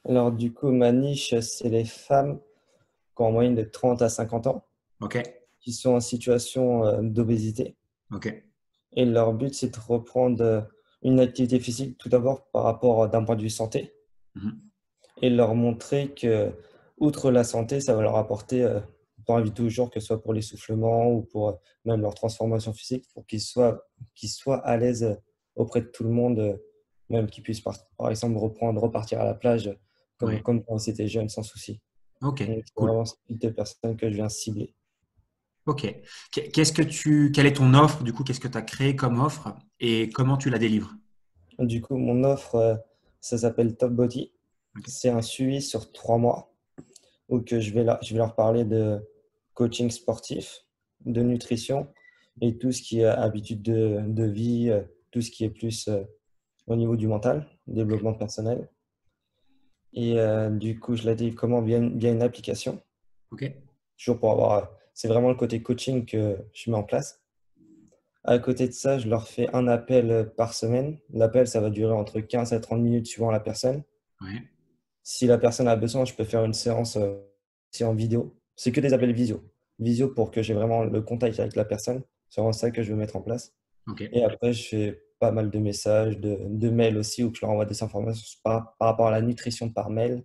Alors, du coup, ma niche, c'est les femmes qui ont en moyenne de 30 à 50 ans, Ok, qui sont en situation d'obésité. ok, Et leur but, c'est de reprendre une activité physique tout d'abord par rapport d'un point de vue santé mhm, et leur montrer que, outre la santé, ça va leur apporter dans la vie de tous les jours, que ce soit pour l'essoufflement ou pour même leur transformation physique, pour qu'ils soient à l'aise auprès de tout le monde, même qu'ils puissent par exemple repartir à la plage comme, ouais, comme quand ils étaient jeunes sans souci. ok, Donc, c'est cool. vraiment ce type de personnes que je viens cibler. Ok. Quelle est ton offre du coup? Qu'est-ce que tu as créé comme offre et comment tu la délivres? Du coup, mon offre, ça s'appelle Top Body. Ok, C'est un suivi sur 3 mois où que je vais leur parler de coaching sportif, de nutrition et tout ce qui est habitude de vie, tout ce qui est plus au niveau du mental, ok, développement personnel. Et du coup, je la délivre comment? Via une application, ok, toujours pour avoir, c'est vraiment le côté coaching que je mets en place. À côté de ça, je leur fais un appel par semaine. L'appel, ça va durer entre 15 à 30 minutes suivant la personne. ouais, Si la personne a besoin, je peux faire une séance aussi en vidéo. C'est que des appels visio. Visio pour que j'ai vraiment le contact avec la personne. C'est vraiment ça que je veux mettre en place. ok, Et après, je fais pas mal de messages, de mails aussi, où je leur envoie des informations par rapport à la nutrition par mail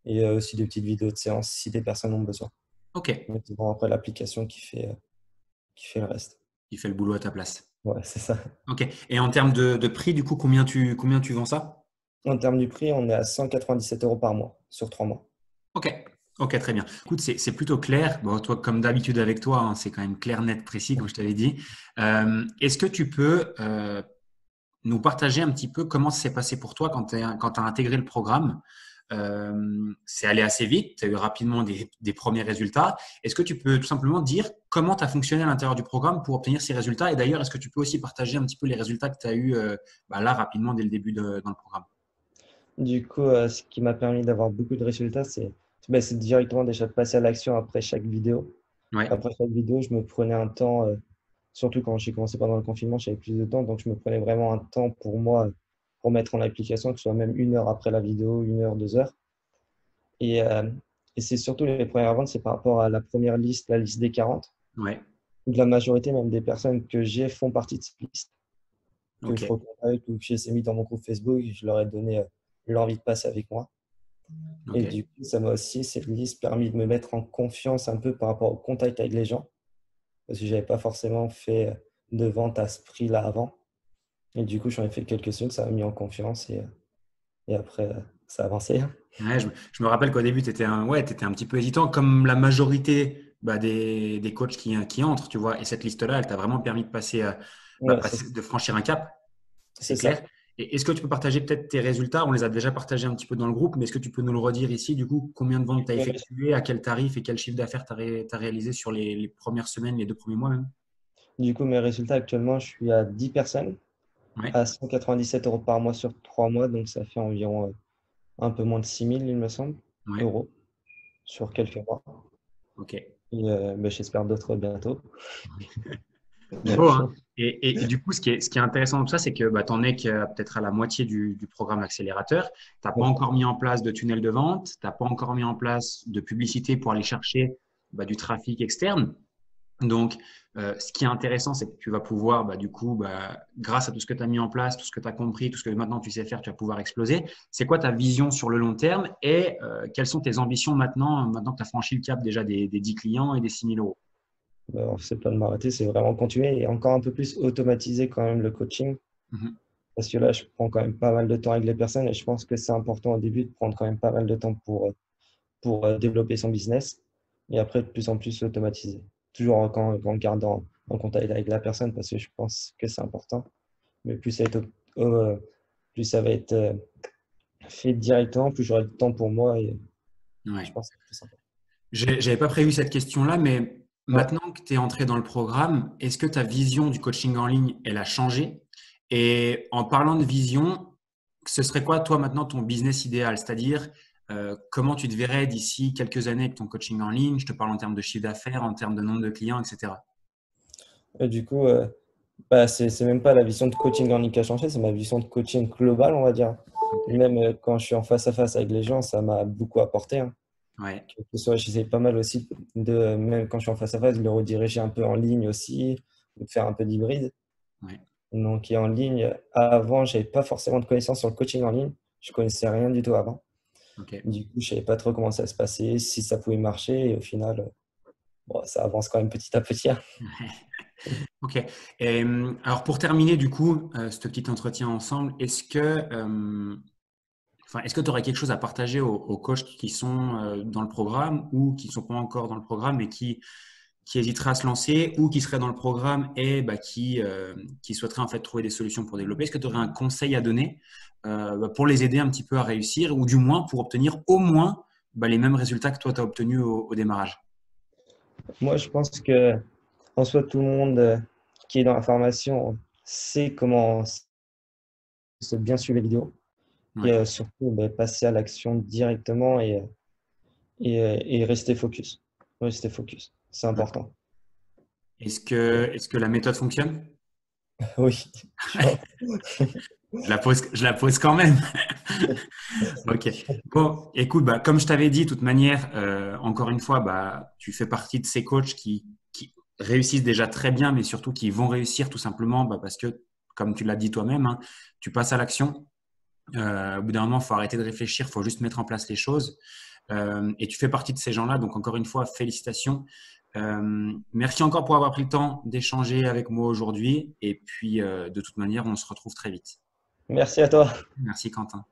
et aussi des petites vidéos de séance si des personnes ont besoin. ok. Mais c'est vraiment après l'application qui fait le reste. Il fait le boulot à ta place. Ouais, c'est ça. Ok. Et en termes de prix, du coup, combien tu vends ça? En termes du prix, on est à 197 € par mois sur 3 mois. Ok. Ok, très bien. Écoute, c'est plutôt clair. Bon, toi, comme d'habitude avec toi, hein, c'est quand même clair, net, précis, comme je t'avais dit. Est-ce que tu peux nous partager un petit peu comment ça s'est passé pour toi quand tu as intégré le programme? C'est allé assez vite, tu as eu rapidement des premiers résultats. Est-ce que tu peux tout simplement dire comment tu as fonctionné à l'intérieur du programme pour obtenir ces résultats? Et d'ailleurs, est-ce que tu peux aussi partager un petit peu les résultats que tu as eu là rapidement dès le début dans le programme? Du coup, ce qui m'a permis d'avoir beaucoup de résultats, c'est directement déjà de passer à l'action après chaque vidéo. Ouais, Après chaque vidéo, je me prenais un temps, surtout quand j'ai commencé pendant le confinement, j'avais plus de temps, donc je me prenais vraiment un temps pour moi, pour mettre en application, que ce soit même 1 heure après la vidéo, 1 heure, 2 heures. Et, euh, et c'est surtout les premières ventes, c'est par rapport à la première liste, la liste des 40, ouais, où la majorité même des personnes que j'ai font partie de cette liste, que je ok, recontacte ou que j'ai mis dans mon groupe Facebook, je leur ai donné l'envie de passer avec moi. ok. Et du coup, ça m'a aussi, cette liste, permis de me mettre en confiance un peu par rapport au contact avec les gens, parce que j'avais pas forcément fait de vente à ce prix-là avant. Et du coup, j'en ai fait quelques-unes, ça m'a mis en confiance et après, ça a avancé. Ouais, je me rappelle qu'au début, tu étais, ouais, t'étais un petit peu hésitant, comme la majorité des coachs qui entrent, tu vois. Et cette liste-là, elle t'a vraiment permis de Ouais, c'est de franchir un cap. C'est c'est ça. clair. Et est-ce que tu peux partager peut-être tes résultats? On les a déjà partagés un petit peu dans le groupe, mais est-ce que tu peux nous le redire ici? Du coup, combien de ventes tu as effectué, à quel tarif et quel chiffre d'affaires tu as réalisé sur les premières semaines, les 2 premiers mois même? Du coup, mes résultats actuellement, je suis à 10 personnes, Ouais, à 197 € par mois sur 3 mois, donc ça fait environ un peu moins de 6 000, il me semble, ouais, euros sur quelques mois. ok. Et ben, j'espère d'autres bientôt. C'est beau, hein? Et du coup, ce qui est intéressant dans tout ça, c'est que bah, tu en es peut-être à la moitié du programme accélérateur. Tu n'as pas encore mis en place de tunnel de vente, tu n'as pas encore mis en place de publicité pour aller chercher du trafic externe. Donc, ce qui est intéressant, c'est que tu vas pouvoir, du coup, grâce à tout ce que tu as mis en place, tout ce que tu as compris, tout ce que maintenant tu sais faire, tu vas pouvoir exploser. C'est quoi ta vision sur le long terme et quelles sont tes ambitions maintenant que tu as franchi le cap déjà des 10 clients et des 6 000 euros? Ben, c'est pas de m'arrêter, c'est vraiment continuer et encore un peu plus automatiser quand même le coaching. Mhm. Parce que là, je prends quand même pas mal de temps avec les personnes et je pense que c'est important au début de prendre quand même pas mal de temps pour développer son business et après de plus en plus automatiser. Toujours en gardant en contact avec la personne parce que je pense que c'est important. Mais plus ça va être fait directement, plus j'aurai de temps pour moi et je Ouais. pense que c'est plus sympa. J'avais pas prévu cette question-là, mais Ouais. maintenant que tu es entré dans le programme, est-ce que ta vision du coaching en ligne, elle a changé? Et en parlant de vision, ce serait quoi, toi, maintenant, ton business idéal? C'est-à-dire, comment tu te verrais d'ici quelques années avec ton coaching en ligne? Je te parle en termes de chiffre d'affaires, en termes de nombre de clients, etc. Et du coup, bah, c'est même pas la vision de coaching en ligne qui a changé, c'est ma vision de coaching globale, on va dire. Ok. Même quand je suis en face à face avec les gens, ça m'a beaucoup apporté, hein. Ouais. Que ce soit, j'essaie pas mal aussi même quand je suis en face à face, de le rediriger un peu en ligne aussi, de faire un peu d'hybride. Ouais. Donc, et en ligne, avant, j'avais pas forcément de connaissances sur le coaching en ligne. Je connaissais rien du tout avant. Ok. Du coup, je savais pas trop comment ça se passait, si ça pouvait marcher. Et au final, bon, ça avance quand même petit à petit, hein. Ok. Et, alors pour terminer du coup ce petit entretien ensemble, est-ce que tu aurais quelque chose à partager aux coachs qui sont dans le programme ou qui ne sont pas encore dans le programme et qui hésiteraient à se lancer ou qui seraient dans le programme et qui souhaiteraient en fait trouver des solutions pour développer? Est-ce que tu aurais un conseil à donner pour les aider un petit peu à réussir ou du moins pour obtenir au moins les mêmes résultats que toi tu as obtenus au démarrage? Moi, je pense que en soi, tout le monde qui est dans la formation sait comment bien suivre les vidéos et Ouais. surtout passer à l'action directement et rester focus. Rester focus, c'est important. Est-ce que la méthode fonctionne? Oui, je pense. Je la pose quand même. Ok. Bon, écoute, comme je t'avais dit, de toute manière, encore une fois, tu fais partie de ces coachs qui réussissent déjà très bien, mais surtout qui vont réussir tout simplement parce que, comme tu l'as dit toi-même, hein, tu passes à l'action. Au bout d'un moment, il faut arrêter de réfléchir, il faut juste mettre en place les choses. Et tu fais partie de ces gens-là. Donc, encore une fois, félicitations. Merci encore pour avoir pris le temps d'échanger avec moi aujourd'hui. Et puis, de toute manière, on se retrouve très vite. Merci à toi. Merci, Quentin.